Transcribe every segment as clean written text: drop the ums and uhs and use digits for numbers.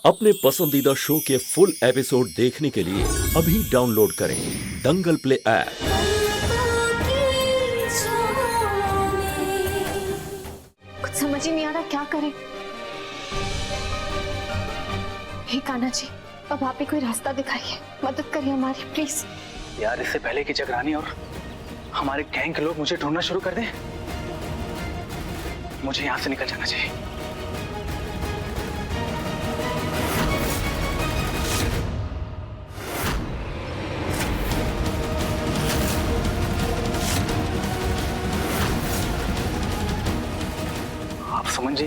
अपने पसंदीदा शो के फुल एपिसोड देखने के लिए अभी डाउनलोड करें दंगल प्ले ऐप। कुछ समझ ही नहीं आ रहा क्या करें। हे कान्हा जी, अब आप ही कोई रास्ता दिखाइए, मदद करिए हमारी प्लीज। यार इससे पहले कि जगरानी और हमारे गैंग के लोग मुझे ढूंढना शुरू कर दें, मुझे यहाँ से निकल जाना चाहिए। आप सुमन जी?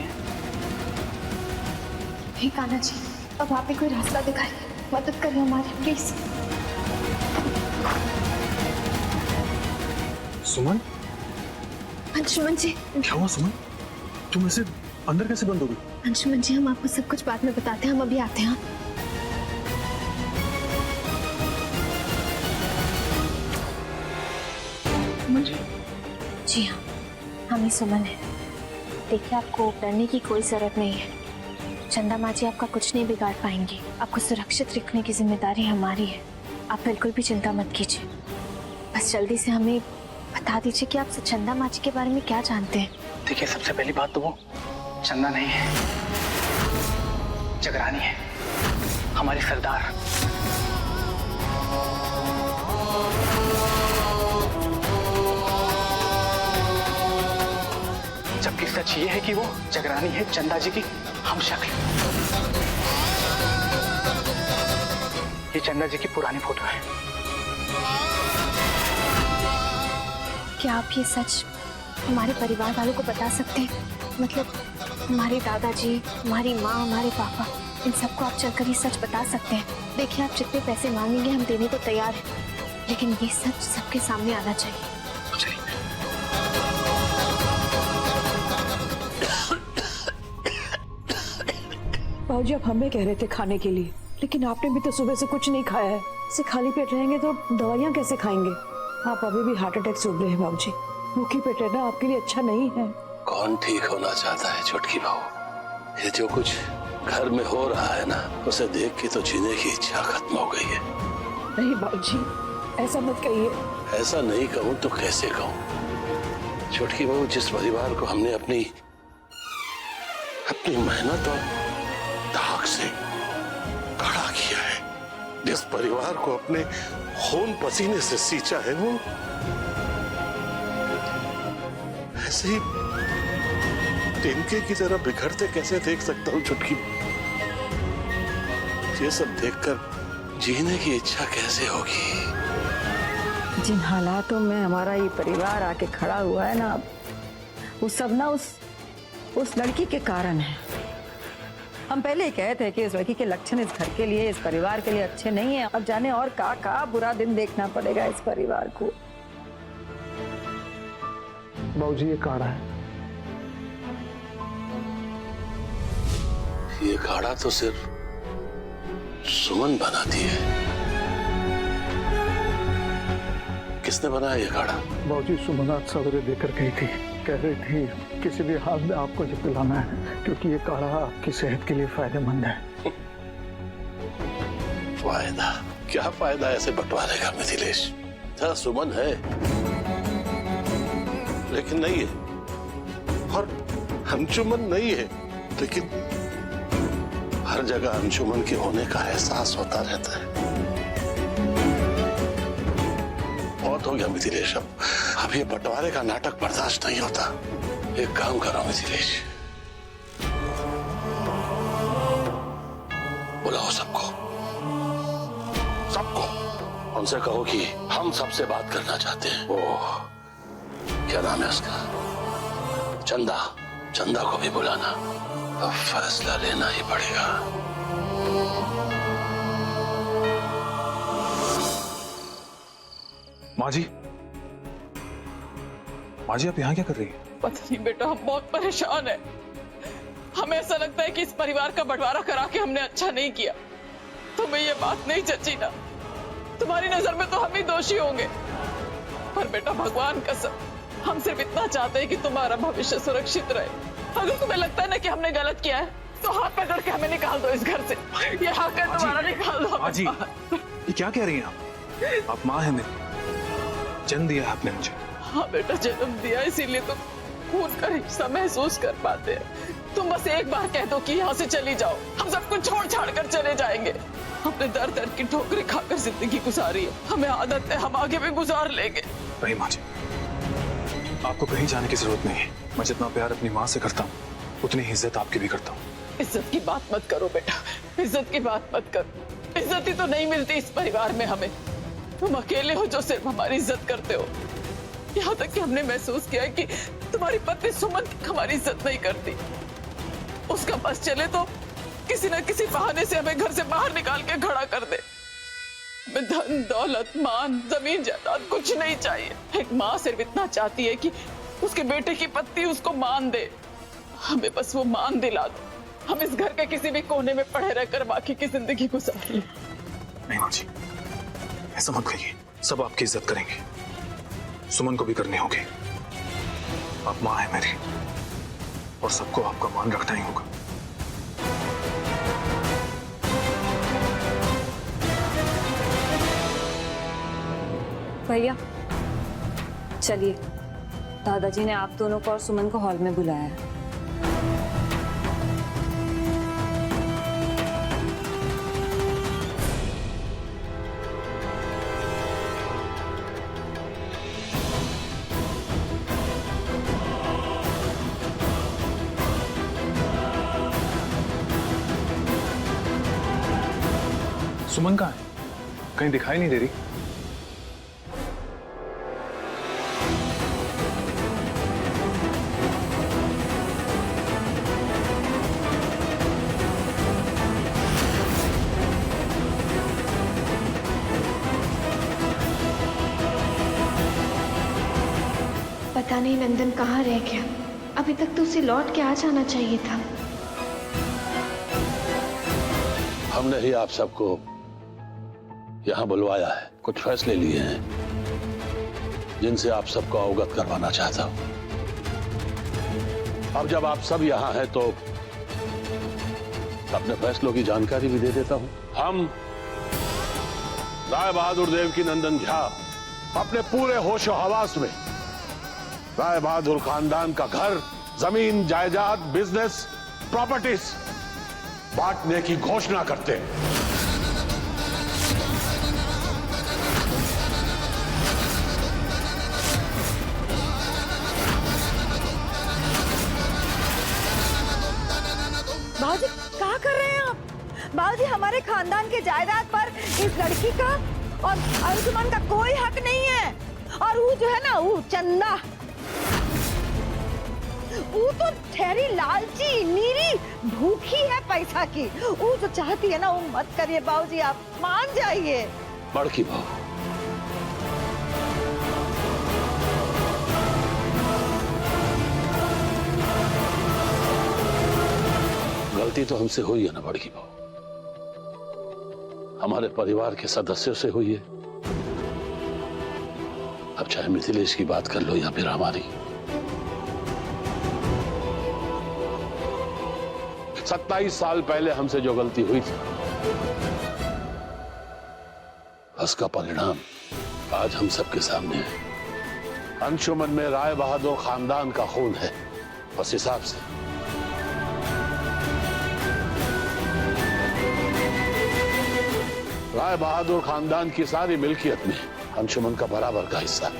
हे कान्हा जी, अब आप ही कोई रास्ता दिखाइए, मदद करिए हमारी प्लीज। सुमन? अंशुमन जी। क्या हुआ सुमन? तुम ऐसे अंदर कैसे बंद हो गई? अंशुमन जी, हम आपको सब कुछ बाद में बताते हैं, हम अभी आते हैं। सुमन जी? जी हाँ, हम ही सुमन है। देखिए, आपको डरने की कोई जरूरत नहीं है। चंदा माँ जी आपका कुछ नहीं बिगाड़ पाएंगी। आपको सुरक्षित रखने की जिम्मेदारी हमारी है। आप बिल्कुल भी चिंता मत कीजिए। बस जल्दी से हमें बता दीजिए कि आप चंदा माँ जी के बारे में क्या जानते हैं। देखिए, सबसे पहली बात तो वो चंदा नहीं है, जगरानी है, हमारी सरदार। जबकि सच ये है कि वो जगरानी है चंदा जी की हम शक्ल। ये चंदा जी की पुरानी फोटो है। क्या आप ये सच हमारे परिवार वालों को बता सकते हैं? मतलब हमारे दादाजी, हमारी माँ, हमारे पापा, इन सबको आप चलकर ये सच बता सकते हैं। देखिए, आप जितने पैसे मांगेंगे हम देने को तैयार हैं, लेकिन ये सच सबके सामने आना चाहिए। बाबूजी, आप हमें कह रहे थे खाने के लिए, लेकिन आपने भी तो सुबह से कुछ नहीं खाया है। से खाली पेट रहेंगे तो दवाइयाँ कैसे खाएंगे? आप अभी भी हार्ट अटैक से उभरे हैं बाबूजी। भूखी पेट रहना आपके लिए अच्छा नहीं है। कौन ठीक होना चाहता है छोटकी बहू? ये जो कुछ घर में हो रहा है ना, उसे देख के तो जीने की इच्छा खत्म हो गई है। नहीं बाबूजी, ऐसा मत कहिए। ऐसा नहीं कहूँ तो कैसे कहूँ? छोटकी बहू, जिस परिवार को हमने अपनी मेहनत और ताक से खड़ा किया है, जिस परिवार को अपने खून पसीने से सींचा है, वो ऐसे ही तिनके की तरह बिखरते कैसे देख सकता हूँ छुटकी? ये सब देखकर जीने की इच्छा कैसे होगी? जिन हालातों में हमारा ये परिवार आके खड़ा हुआ है ना, वो सब ना उस लड़की के कारण है। हम पहले ही कहते हैं कि इस लड़की के लक्षण इस घर के लिए, इस परिवार के लिए अच्छे नहीं है। अब जाने और का बुरा दिन देखना पड़ेगा इस परिवार को। बाबूजी, ये काढ़ा है। ये काढ़ा तो सिर्फ सुमन बनाती है। किसने बनाया ये काढ़ा? बाबूजी, सुमन आज सवेरे देकर गई थी। कह रही थी किसी भी हाल में आपको ये पिलाना है, क्योंकि ये काढ़ा आपकी सेहत के लिए फायदेमंद है। फायदा? क्या फायदा ऐसे बंटवारे का मिथिलेश? हाँ, सुमन है लेकिन नहीं है, और अंशुमन नहीं है, लेकिन हर जगह अंशुमन के होने का एहसास होता रहता है। बहुत हो गया मिथिलेश, अब ये बंटवारे का नाटक बर्दाश्त नहीं होता। एक काम करो मिथिलेश, बुलाओ सबको, उनसे कहो कि हम सबसे बात करना चाहते हैं। वो क्या नाम है उसका? चंदा को भी बुलाना। अब फैसला लेना ही पड़ेगा। माँ जी, आप यहाँ क्या कर रही है? पता नहीं बेटा, हम बहुत परेशान हैं। हमें ऐसा लगता है कि इस परिवार का बंटवारा करा के हमने अच्छा नहीं किया। तुम्हें ये बात नहीं जची ना? तुम्हारी नजर में तो हम ही दोषी होंगे, पर बेटा भगवान कसम, हम सिर्फ इतना चाहते हैं कि तुम्हारा भविष्य सुरक्षित रहे। अगर तुम्हें लगता है ना कि हमने गलत किया है, तो हाथ पकड़ के हमें निकाल दो इस घर से। ये हक है तुम्हारा, निकाल दो माँ जी, हमें। ये क्या कह रही हैं आप माँ है मेरी, जन्म दिया है आपने मुझे। हाँ बेटा, जन्म दिया इसीलिए तो खून का रिश्ता महसूस कर पाते हैं। तुम बस एक बार कह दो कि यहाँ से चली जाओ, हम सब कुछ छोड़ छाड़ कर चले जाएंगे। हमने दर दर की ठोकरें खाकर जिंदगी गुजारी है, हमें आदत है, हम आगे भी गुजार लेंगे। नहीं माँ जी, आपको कहीं जाने की जरूरत नहीं है। मैं जितना प्यार अपनी माँ से करता हूँ, उतनी ही इज्जत आपकी भी करता हूँ। इज्जत की बात मत करो बेटा, इज्जत की बात मत करो। इज्जत ही तो नहीं मिलती इस परिवार में हमें। तुम अकेले हो जो सिर्फ हमारी इज्जत करते हो। यहाँ तक कि हमने महसूस किया है कि तुम्हारी पत्नी सुमन तक हमारी इज्जत नहीं करती। उसका बस चले तो किसी न किसी बहाने से हमें घर से बाहर निकाल के खड़ा कर दे। हमें धन दौलत मान जमीन जायदाद कुछ नहीं चाहिए। एक माँ सिर्फ इतना चाहती है कि उसके बेटे की पत्नी उसको मान दे। हमें बस वो मान दिला दो, हम इस घर के किसी भी कोने में पड़े रहकर बाकी की जिंदगी गुजार लें। नहीं माँ जी, ऐसा मत कहिए। सब आपकी इज्जत करेंगे, सुमन को भी करने होंगे। आप माँ है मेरी, और सबको आपका मान रखना ही होगा। भैया चलिए, दादाजी ने आप दोनों को और सुमन को हॉल में बुलाया है। सुमन कहाँ है? कहीं दिखाई नहीं दे रही। पता नहीं नंदन कहाँ रह गया। अभी तक तो उसे लौट के आ जाना चाहिए था। हमने ही आप सबको यहाँ बुलवाया है, कुछ फैसले लिए हैं जिनसे आप सबको अवगत करवाना चाहता हूँ। अब जब आप सब यहाँ हैं तो अपने फैसलों की जानकारी भी दे देता हूँ। हम राय बहादुर देव की नंदन झा अपने पूरे होशो हवास में राय बहादुर खानदान का घर, जमीन, जायदाद, बिजनेस, प्रॉपर्टीज बांटने की घोषणा करते हैं। बाबूजी क्या कर रहे हैं आप? बाबूजी, हमारे खानदान के जायदाद पर इस लड़की का और आयुष्मान का कोई हक नहीं है। और वो जो है ना, वो चंदा, वो तो ठहरी लालची, नीरी, भूखी है पैसा की। वो जो चाहती है ना, वो मत करिए बाबूजी, आप मान जाइए। बड़की बहू, गलती तो हमसे हुई है ना बड़की बहू, हमारे परिवार के सदस्यों से हुई है। अब चाहे मिथिलेश की बात कर लो या फिर हमारी, 27 साल पहले हमसे जो गलती हुई थी, उसका परिणाम आज हम सबके सामने है। अंशुमन में राय बहादुर खानदान का खून है, उस हिसाब से राय बहादुर खानदान की सारी मिल्कियत में अंशुमन का बराबर का हिस्सा।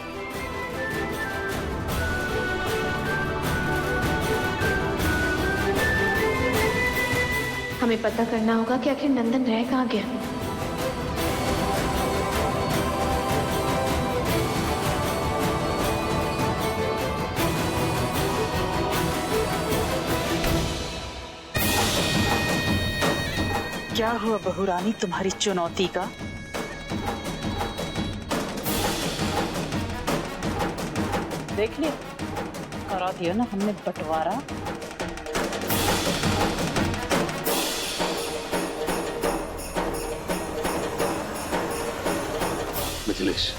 हमें पता करना होगा कि आखिर नंदन रह कहाँ गया। क्या हुआ बहू रानी तुम्हारी चुनौती का? देख लिया, करा दिया ना हमने बंटवारा। मिथिलेश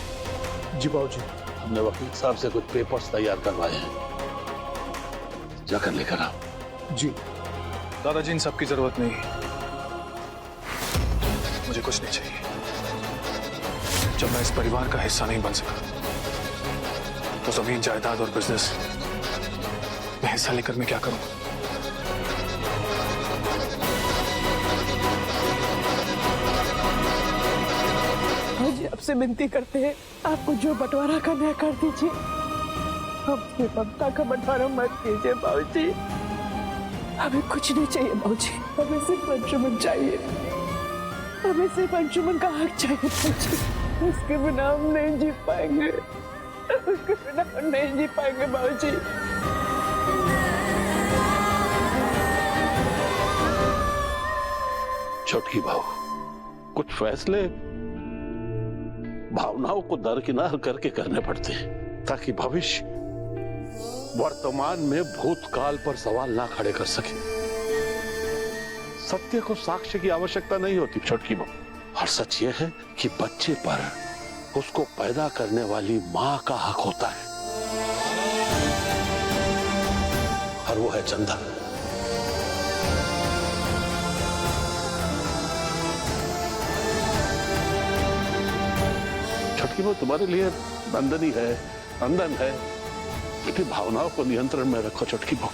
जी बाबूजी। हमने वकील साहब से कुछ पेपर्स तैयार करवाए हैं, जाकर लेकर आओ। जी। दादाजी इन सबकी जरूरत नहीं है। मुझे कुछ नहीं चाहिए। जब मैं इस परिवार का हिस्सा नहीं बन सका तो जमीन जायदाद और बिजनेस में हिस्सा लेकर मैं क्या करूंगा? जी आपसे विनती करते हैं, आपको जो बंटवारा करना है कर दीजिए। अपनी ममता का बंटवारा मत कीजिए बाबूजी। हमें कुछ नहीं चाहिए बाबूजी, हमें सिर्फ अंशुमन चाहिए। हमें सिर्फ अंशुमन का हक चाहिए बाबूजी। उसके बिना हम नहीं जी पाएंगे, उसके बिना हम नहीं जी पाएंगे बाबूजी। छोटकी बहू, कुछ फैसले भावनाओं को दरकिनार करके करने पड़ते हैं ताकि भविष्य वर्तमान में भूतकाल पर सवाल ना खड़े कर सके। सत्य को साक्ष्य की आवश्यकता नहीं होती छोटकी बहू। और सच यह है कि बच्चे पर उसको पैदा करने वाली मां का हक होता है, और वो है चंदा। छोटकी बहू, तुम्हारे लिए नंदन ही है, नंदन है। बेटी, भावनाओं को नियंत्रण में रखो छोटकी बहू,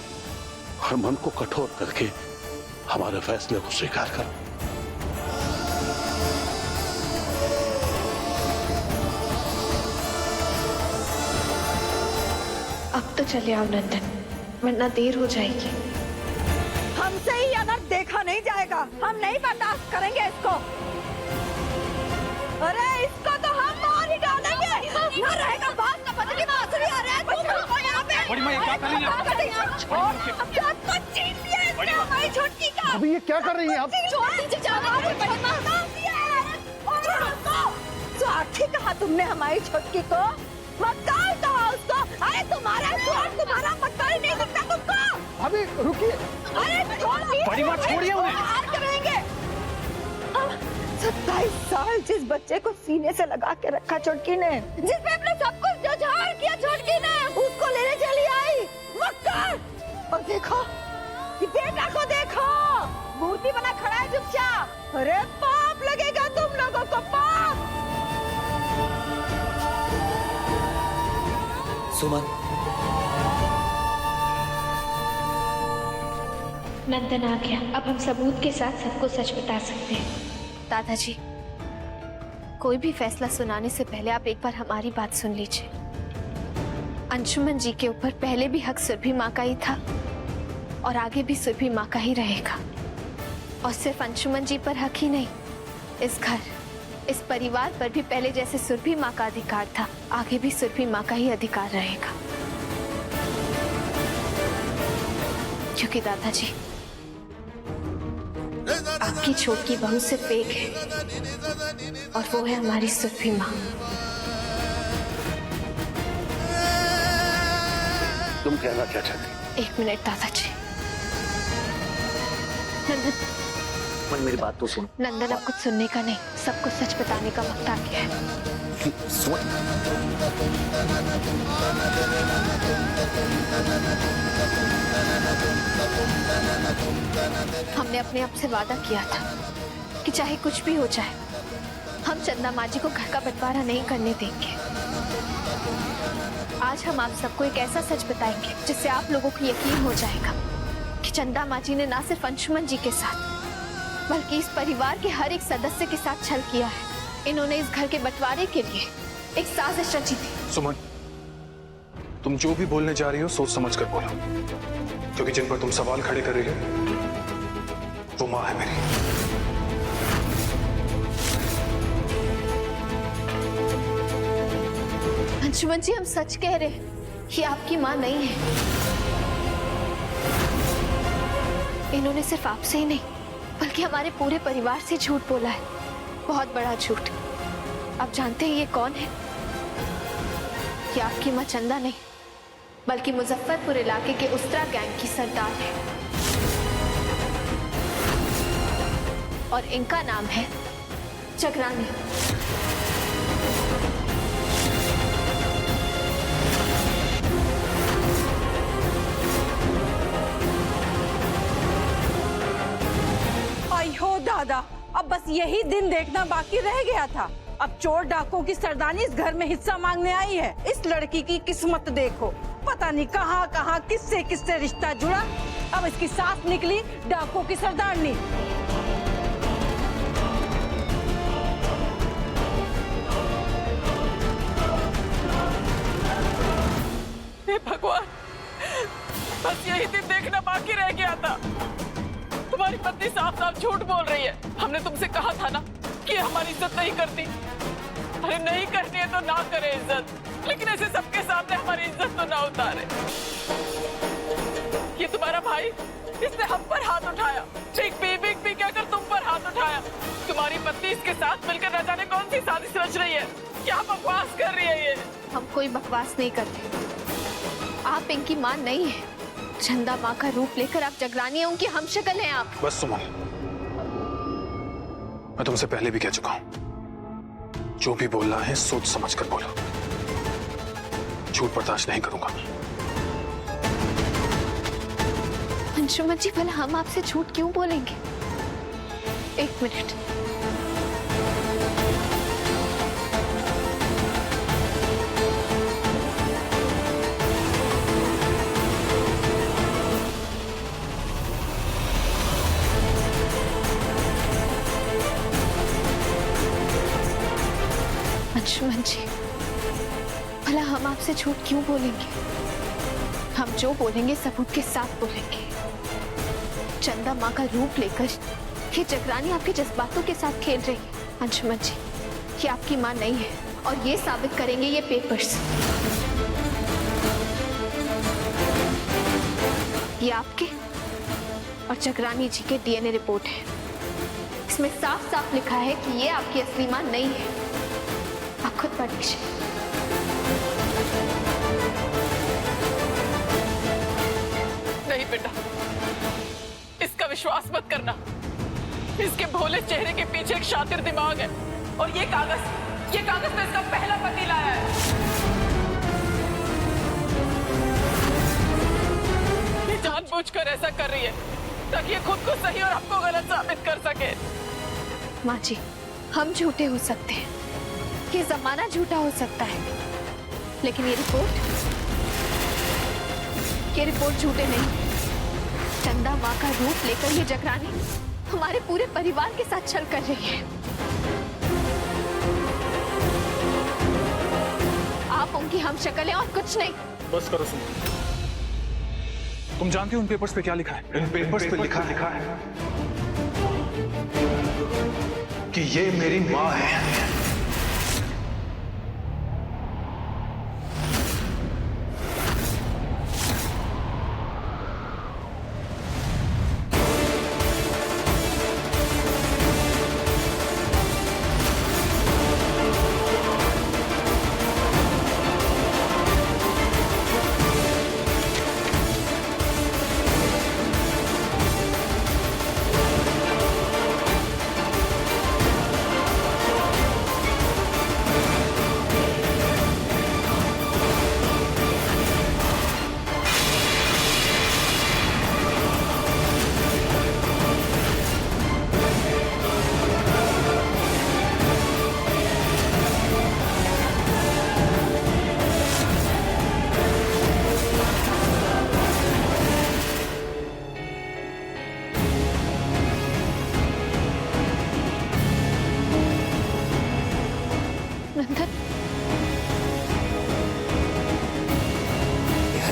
और मन को कठोर करके हमारे फैसले को स्वीकार करो। अब तो चले आओ नंदन, वरना देर हो जाएगी। हमसे ही अनर्थ देखा नहीं जाएगा, हम नहीं बर्दाश्त करेंगे इसको। अरे इसको तो हम मार ही डालेंगे। न रहेगा बात न बदली बांसुरी। अरे तुम यहाँ पे बड़ी माँ, ये क्या कर रही हैं आप? अब जात को छीन लिया इसने हमारी छोटकी का। अभी ये क्या कर रही हैं आप? छोड़ दीजिए जाना। तो आखिर कहा तुमने हमारी छोटकी को मक्कार कहा उसको। अरे तुम्हारा स्वाद, तुम्हारा मक्कार नहीं दिखता तुमको। अभी रुकिए। अरे बड़ी माँ, छोड़िए उन्हें। हार करेंगे। 27 साल जिस बच्चे को सीने से लगा के रखा छोटकी ने, जिसपे अपने सब कुछ जोझाड़ किया छोटकी ने, उसको लेने चली आई मक्कार। और देखो कि बेटा को देखो, मूर्ति बना खड़ा है चुपचाप। अरे पाप लगेगा तुम लोगों को, पाप। सुमन, नंदन आ गया। अब हम सबूत के साथ सबको सच बता सकते हैं। दादाजी, कोई भी फैसला सुनाने से पहले आप एक बार हमारी बात सुन लीजिए। अंशुमन जी के ऊपर पहले भी हक सुरभि माँ का ही था और आगे भी सुरभि माँ का ही रहेगा। और सिर्फ अंशुमन जी पर हक ही नहीं, इस घर, इस परिवार पर भी पहले जैसे सुरभि माँ का अधिकार था, आगे भी सुरभि माँ का ही अधिकार रहेगा। क्योंकि दादाजी, आपकी छोटी बहू सिर्फ एक है, और वो है हमारी सुरभि माँ। तुम कहना क्या चाहती? 1 मिनट दादाजी। नंदन, मेरी बात तो सुन। नंदन, अब कुछ सुनने का नहीं, सब कुछ सच बताने का वक्त आ गया है। हमने अपने आप से वादा किया था कि चाहे कुछ भी हो जाए, हम चंदा माँ जी को घर का बंटवारा नहीं करने देंगे। आज हम आप सबको एक ऐसा सच बताएंगे जिससे आप लोगों को यकीन हो जाएगा कि चंदा माँ जी ने ना सिर्फ अंशुमन जी के साथ बल्कि इस परिवार के हर एक सदस्य के साथ छल किया है। इन्होंने इस घर के बंटवारे के लिए एक साजिश रची थी। सुमन, तुम जो भी बोलने जा रही हो सोच समझ कर बोलो, क्योंकि जिन पर तुम सवाल खड़े कर रही हो वो माँ है मेरी। अंशुमन जी, हम सच कह रहे हैं, ये आपकी माँ नहीं है। इन्होंने सिर्फ आपसे ही नहीं बल्कि हमारे पूरे परिवार से झूठ बोला है, बहुत बड़ा झूठ। आप जानते हैं ये कौन है? ये आपकी माँ चंदा नहीं बल्कि मुजफ्फरपुर इलाके के उस्तरा गैंग की सरदार है, और इनका नाम है जगरानी। हो दादा, अब बस यही दिन देखना बाकी रह गया था। अब चोर डाकुओं की सरदारनी इस घर में हिस्सा मांगने आई है। इस लड़की की किस्मत देखो, पता नहीं कहाँ कहाँ किससे किससे रिश्ता जुड़ा। अब इसकी सास निकली डाकुओं की सरदारनी। हे भगवान, बस यही दिन देखना बाकी रह गया था। तुम्हारी पत्नी साफ साफ झूठ बोल रही है। हमने तुमसे कहा था ना कि हमारी इज्जत नहीं करती। अरे नहीं करनी है तो ना करे इज्जत, लेकिन ऐसे सबके सामने हमारी इज्जत तो ना उतारे। ये तुम्हारा भाई, इसने हम पर हाथ उठाया, ठीक पी कहकर तुम पर हाथ उठाया। तुम्हारी पत्नी इसके साथ मिलकर न जाने कौन सी साजिश रच रही है। क्या बकवास कर रही है ये। हम कोई बकवास नहीं करते। आप इनकी मां नहीं है। चंदा माँ का रूप लेकर आप जगरानी है, उनकी हमशक्ल हैं आप। बस सुमन, मैं तुमसे पहले भी कह चुका हूं, जो भी बोलना है सोच समझ कर बोलो। झूठ बर्दाश्त नहीं करूंगा। अंशुमन जी, भला हम आपसे झूठ क्यों बोलेंगे? एक मिनट। अंशुमन जी, भला हम आपसे झूठ क्यों बोलेंगे? हम जो बोलेंगे सबूत के साथ बोलेंगे। चंदा माँ का रूप लेकर ये जगरानी आपके जज्बातों के साथ खेल रही है। अंशुमन जी, ये आपकी माँ नहीं है और ये साबित करेंगे ये पेपर्स। ये आपके और जगरानी जी के डीएनए रिपोर्ट है। इसमें साफ साफ लिखा है कि ये आपकी असली माँ नहीं है। आप खुद पढ़ लीजिए। नहीं बेटा, इसका विश्वास मत करना। इसके भोले चेहरे के पीछे एक शातिर दिमाग है। और ये कागज तो इसका पहला पति लाया है। ये जानबूझकर ऐसा कर रही है ताकि ये खुद को सही और हमको गलत साबित कर सके। माँ जी, हम झूठे हो सकते हैं, ये जमाना झूठा हो सकता है, लेकिन ये रिपोर्ट झूठे नहीं। चंदा माँ का रूप लेकर ये जगरानी हमारे पूरे परिवार के साथ छल कर रही है। आप उनकी हमशक्ल हैं और कुछ नहीं। बस करो सुन। तुम जानते हो उन पेपर्स पे क्या लिखा है? इन पेपर्स पे लिखा है कि ये मेरी माँ है।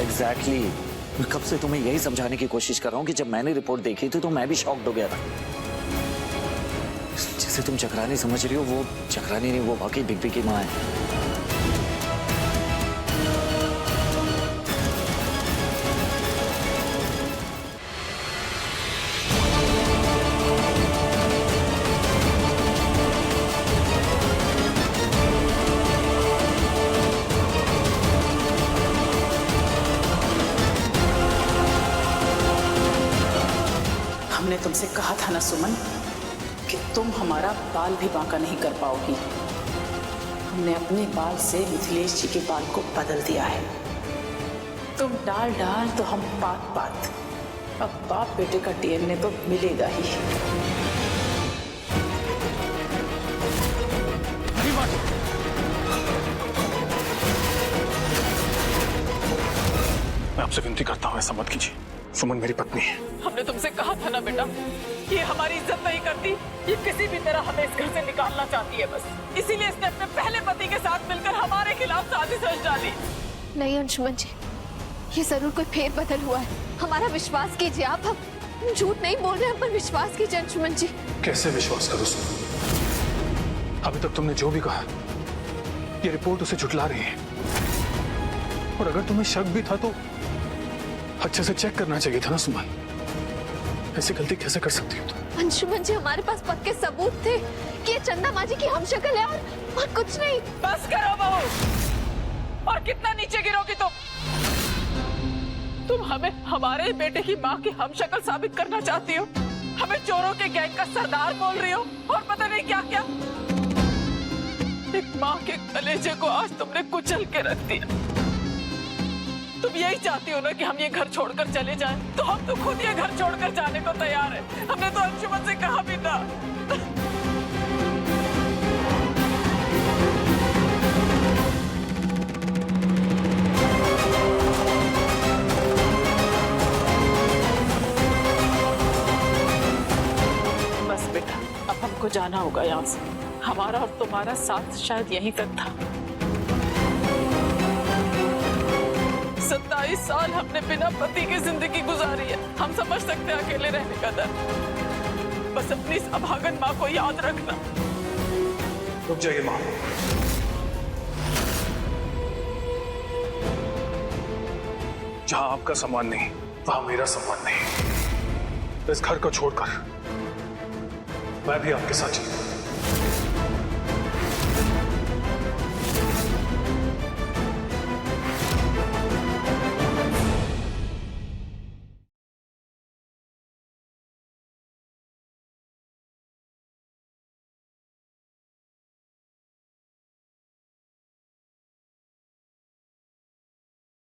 एग्जैक्टली मैं कब से तुम्हें यही समझाने की कोशिश कर रहा हूँ कि जब मैंने रिपोर्ट देखी थी तो मैं भी शॉक्ड हो गया था। जिसे तुम चक्रानी समझ रही हो वो चक्रानी नहीं, वो वाकई बिग बी की माँ है। हमने तुमसे कहा था ना सुमन कि तुम हमारा बाल भी बांका नहीं कर पाओगी। हमने अपने बाल से मिथिलेश जी के बाल को बदल दिया है। तुम डाल डाल तो हम पात पात। अब बाप बेटे का डीएनए तो मिलेगा ही। आपसे विनती करता हूँ, ऐसा मत कीजिए। सुमन मेरी पत्नी है। हमने तुमसे कहा था ना बेटा, ये हमारी इज्जत नहीं करती, ये किसी भी तरह हमें इस घर से निकालना चाहती है बस। इसीलिए इसने अपने पहले पति के साथ मिलकर हमारे खिलाफ साजिश रच डाली। नहीं अंशुमन जी, ये जरूर कोई फेरबदल हुआ है। हमारा विश्वास कीजिए आप, हम झूठ नहीं बोल रहे, हम पर विश्वास कीजिए अंशुमन जी। कैसे विश्वास करूं सुमन? अभी तक तुमने जो भी कहा, ये रिपोर्ट उसे झुठला रही है। और अगर तुम्हें शक भी था तो अच्छे से चेक करना चाहिए था ना सुमन। ऐसी गलती कैसे कर सकती हो तुम? अंशुमन जी, हमारे पास पक्के सबूत थे कि ये चंदा माजी की हमशक्ल है और कुछ नहीं। बस करो बहू, और कितना नीचे गिरोगी तुम हमें हमारे बेटे की माँ की हमशक्ल साबित करना चाहती हो, हमें चोरों के गैंग का सरदार बोल रही हो, और पता नहीं क्या क्या। एक माँ के कलेजे को आज तुमने कुचल के रख दिया। तुम यही चाहती हो ना कि हम ये घर छोड़कर चले जाएं? तो हम तो खुद ये घर छोड़कर जाने को तैयार हैं। हमने तो अंशुमन से कहा भी था। बस बेटा, अब हमको जाना होगा यहाँ से। हमारा और तुम्हारा साथ शायद यहीं तक था। 27 साल हमने बिना पति की जिंदगी गुजारी है। हम समझ सकते हैं अकेले रहने का दर्द। बस अपनी इस अभागन माँ को याद रखना। रुक जाइए माँ। जहां आपका सम्मान नहीं, वहां मेरा सम्मान नहीं। इस घर को छोड़कर मैं भी आपके साथ चलूंगा।